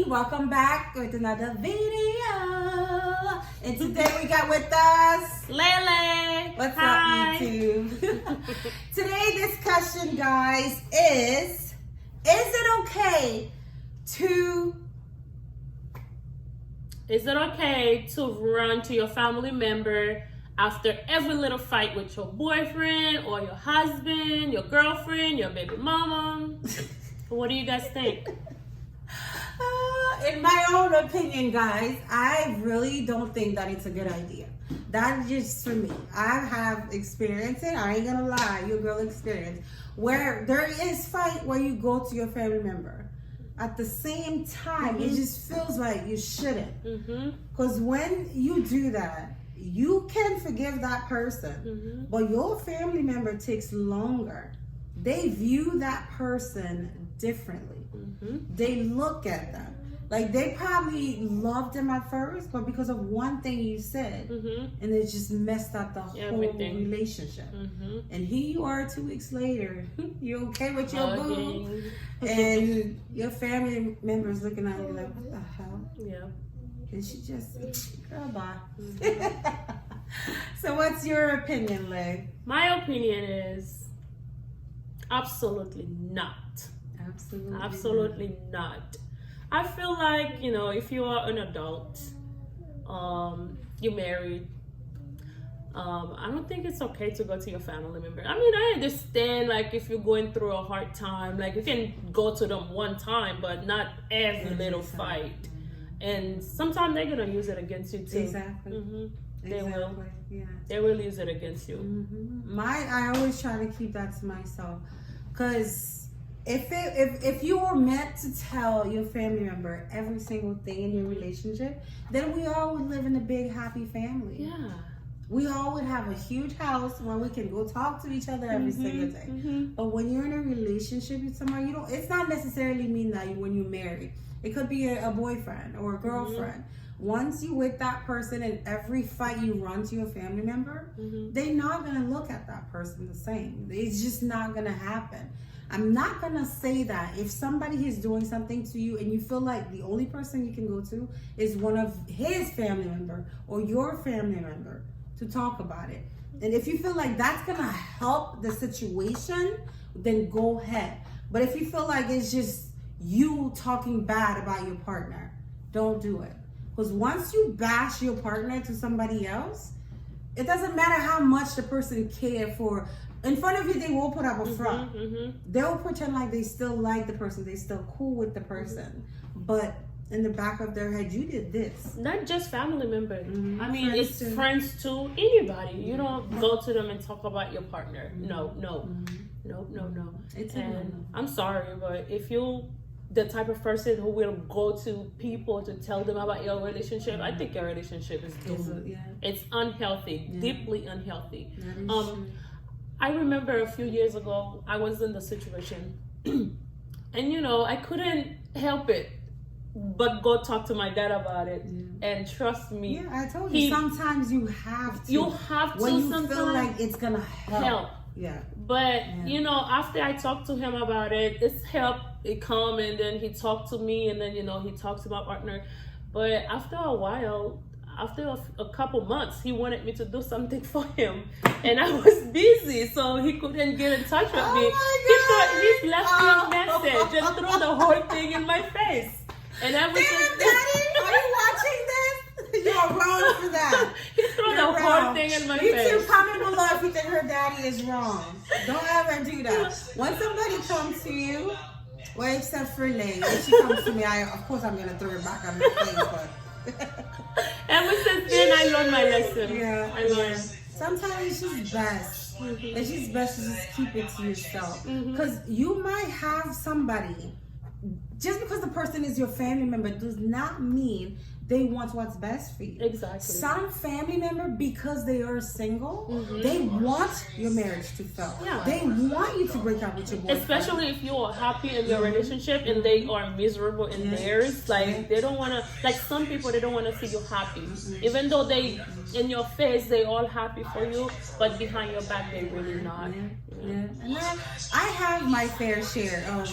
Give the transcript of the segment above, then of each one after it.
Welcome back with another video. And today we got with us Lele. What's Hi. up, YouTube? Today's discussion, guys, is it okay to run to your family member after every little fight with your boyfriend or your husband, your girlfriend, your baby mama? What do you guys think? in my own opinion, guys, I really don't think that it's a good idea. That's just for me. I have experienced it. I ain't gonna lie, your girl experience where there is fight where you go to your family member. At the same time, it just feels like you shouldn't. Because when you do that, you can forgive that person, but your family member takes longer. They view that person differently. They look at them like they probably loved them at first, but because of one thing you said, and it just messed up the whole relationship. And here you are 2 weeks later, you okay with your boo, and your family members looking at you like, what the hell? Yeah. And she just, girl, bye. So what's your opinion, Leg? My opinion is absolutely not. Absolutely not. I feel like, if you are an adult, you're married, I don't think it's okay to go to your family member. I mean, I understand, like, if you're going through a hard time, like, you can go to them one time, but not every little fight. And sometimes they're going to use it against you, too. Exactly. They will. Yeah. They will use it against you. I always try to keep that to myself. Because if you were meant to tell your family member every single thing in your relationship, then we all would live in a big happy family. Yeah. We all would have a huge house where we can go talk to each other every single day. But when you're in a relationship with someone, it's not necessarily mean that when you're married. It could be a boyfriend or a girlfriend. Once you with that person and every fight you run to your family member, they're not going to look at that person the same. It's just not going to happen. I'm not going to say that if somebody is doing something to you and you feel like the only person you can go to is one of his family member or your family member to talk about it. And if you feel like that's going to help the situation, then go ahead. But if you feel like it's just you talking bad about your partner, don't do it. Because once you bash your partner to somebody else, it doesn't matter how much the person cared for. In front of you, they will put up a front. They'll pretend like they still like the person. They still cool with the person. But in the back of their head, you did this. Not just family members. I mean, friends it's friends too. Anybody. You don't go to them and talk about your partner. No. And I'm sorry, but if you the type of person who will go to people to tell them about your relationship, I think your relationship is doomed. It's unhealthy, deeply unhealthy. I remember a few years ago, I was in the situation, and I couldn't help it but go talk to my dad about it. And trust me, I told you, sometimes you have to. You have to when you sometimes feel like it's gonna help. But after I talked to him about it, it's helped. It calmed, and then he talked to me, and then he talked to my partner. But after a while, after a couple months, he wanted me to do something for him, and I was busy, so he couldn't get in touch with me. He left me a message and threw the whole thing in my face. And I was Daddy, are you watching this? You're wrong for that. He threw the whole thing in my face. You too, comment below if you think her daddy is wrong. Don't ever do that. When somebody comes to you, well, except for Lane, when she comes to me, of course I'm gonna throw it back on my face, but. Ever since then, I learned my lesson. I learned. Sometimes it's just best. It's just best to just keep it to yourself. Because you might have somebody, just because the person is your family member does not mean they want what's best for you. Exactly. Some family member, because they are single, they want your marriage to fail. They want you to break up with your boyfriend. Especially if you are happy in your relationship and they are miserable in theirs. Like, they don't want to, like some people, they don't want to see you happy. Even though they, in your face, they all happy for you, but behind your back, they really not. And then I have my fair share of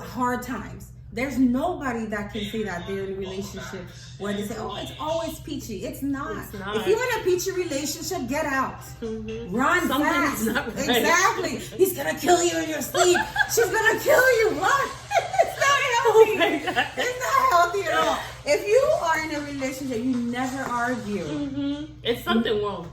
hard times. There's nobody that can say that they're in a relationship where they say, oh, it's always peachy. It's not. It's not. If you're in a peachy relationship, get out. Run Something fast. is not right. Exactly. He's going to kill you in your sleep. She's going to kill you. Run. It's not Oh healthy. my God. It's not healthy at all. If you are in a relationship, you never argue. It's something wrong.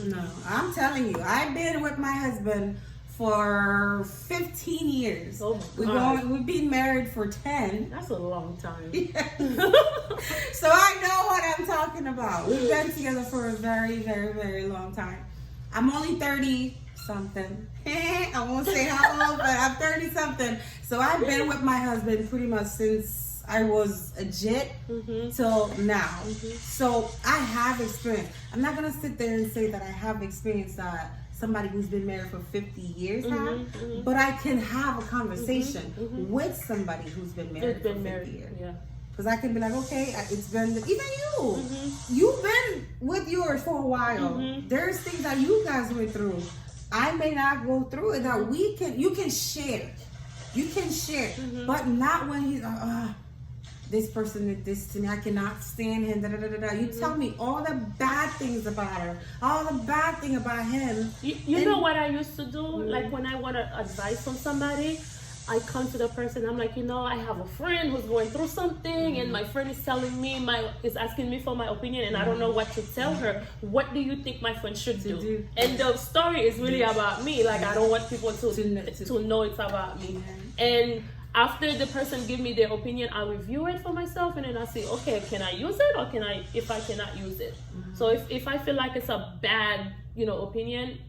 No, I'm telling you, I've been with my husband for 15 years. Oh my God. We've been married for 10. That's a long time. So I know what I'm talking about. We've been together for a very, very, very long time. I'm only 30 something. I won't say how old, but I'm 30 something. So I've been with my husband pretty much since I was a jit till now. So I have experience. I'm not gonna sit there and say that I have experience that somebody who's been married for 50 years have, but I can have a conversation with somebody who's been married for 50 years. Yeah. Because I can be like, okay, it's been, even you, you've been with yours for a while. There's things that you guys went through. I may not go through it, that you can share. You can share, but not when he's like, this person did this to me, I cannot stand him, da, da, da, da, da. You tell me all the bad things about her, all the bad thing about him. You know what I used to do? Like when I want advice from somebody, I come to the person, I'm like, I have a friend who's going through something, and my friend is telling me, is asking me for my opinion, and I don't know what to tell her. What do you think my friend should do? And the story is really about me. Like, I don't want people to know it's about me. And after the person give me their opinion, I review it for myself, and then I say, okay, can I use it, or if I cannot use it? So if I feel like it's a bad, opinion,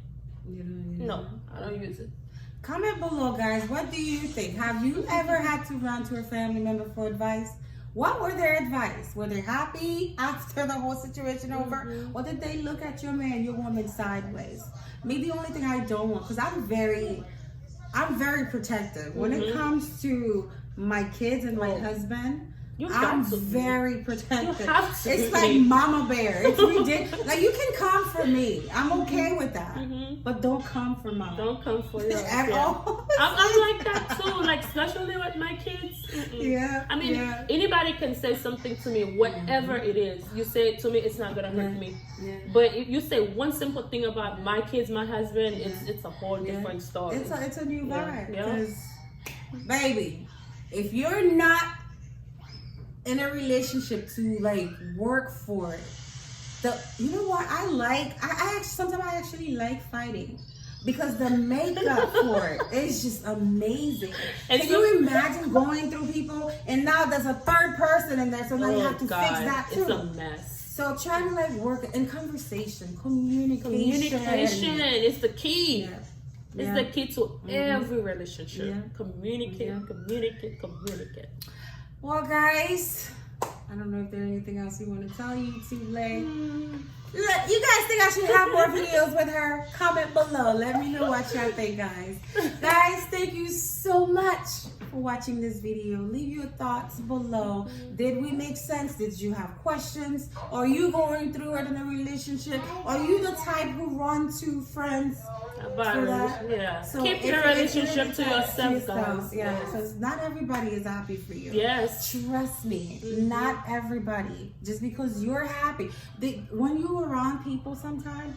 no, I don't use it. Comment below, guys. What do you think? Have you ever had to run to a family member for advice? What were their advice? Were they happy after the whole situation over? Or did they look at your man, your woman sideways? Me, the only thing I don't want, because I'm very protective. When it comes to my kids and my husband, I'm very protective. It's like mama bear. It's ridiculous. Like, you can come for me. I'm okay with that. But don't come for mama. Don't come for you. At all. I'm like that too. Like, especially with my kids. Yeah. I mean, anybody can say something to me, whatever it is. You say it to me, it's not gonna hurt me. But if you say one simple thing about my kids, my husband, it's a whole different story. It's a new vibe. Because, baby, if you're not in a relationship to like work for it, you know what I sometimes I actually like fighting, because the makeup for it is just amazing. And can you imagine going through people, and now there's a third person in there, so now you have to fix that too. It's a mess. So try to like work in conversation, communication is the key. It's the key to every relationship. Communicate. Well, guys, I don't know if there's anything else you want to tell YouTube Lay. You guys think I should have more videos with her? Comment below. Let me know what y'all think, guys. Guys, thank you so much for watching this video. Leave your thoughts below. Did we make sense? Did you have questions? Are you going through it in a relationship? Are you the type who run to friends? So keep your relationship to yourself, guys. So not everybody is happy for you. Yes. Trust me, not everybody. Just because you're happy. When you're around people sometimes,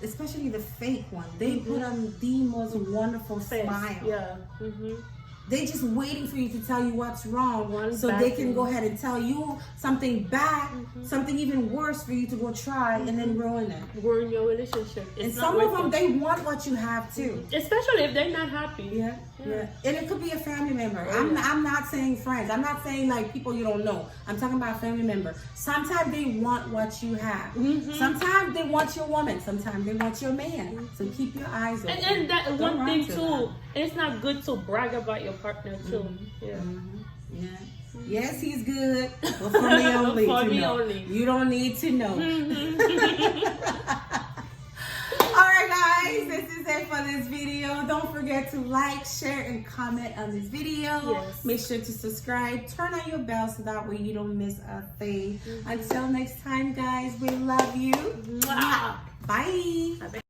especially the fake one, they put on the most wonderful smile. They just waiting for you to tell you what's wrong, so they can go ahead and tell you something bad, something even worse for you to go try and then ruin it. Ruin your relationship. And some of them, they want what you have too. Especially if they're not happy. Yeah. And it could be a family member. I'm not saying friends. I'm not saying like people you don't know. I'm talking about a family member. Sometimes they want what you have. Sometimes they want your woman. Sometimes they want your man. So keep your eyes open. And that one thing too, it's not good to brag about your partner too. Yes, he's good, but for me only. Only. You don't need to know. Alright guys, this is it for this video. Don't forget to like, share, and comment on this video. Make sure to subscribe. Turn on your bell so that way you don't miss a thing. Until next time, guys, we love you. Bye.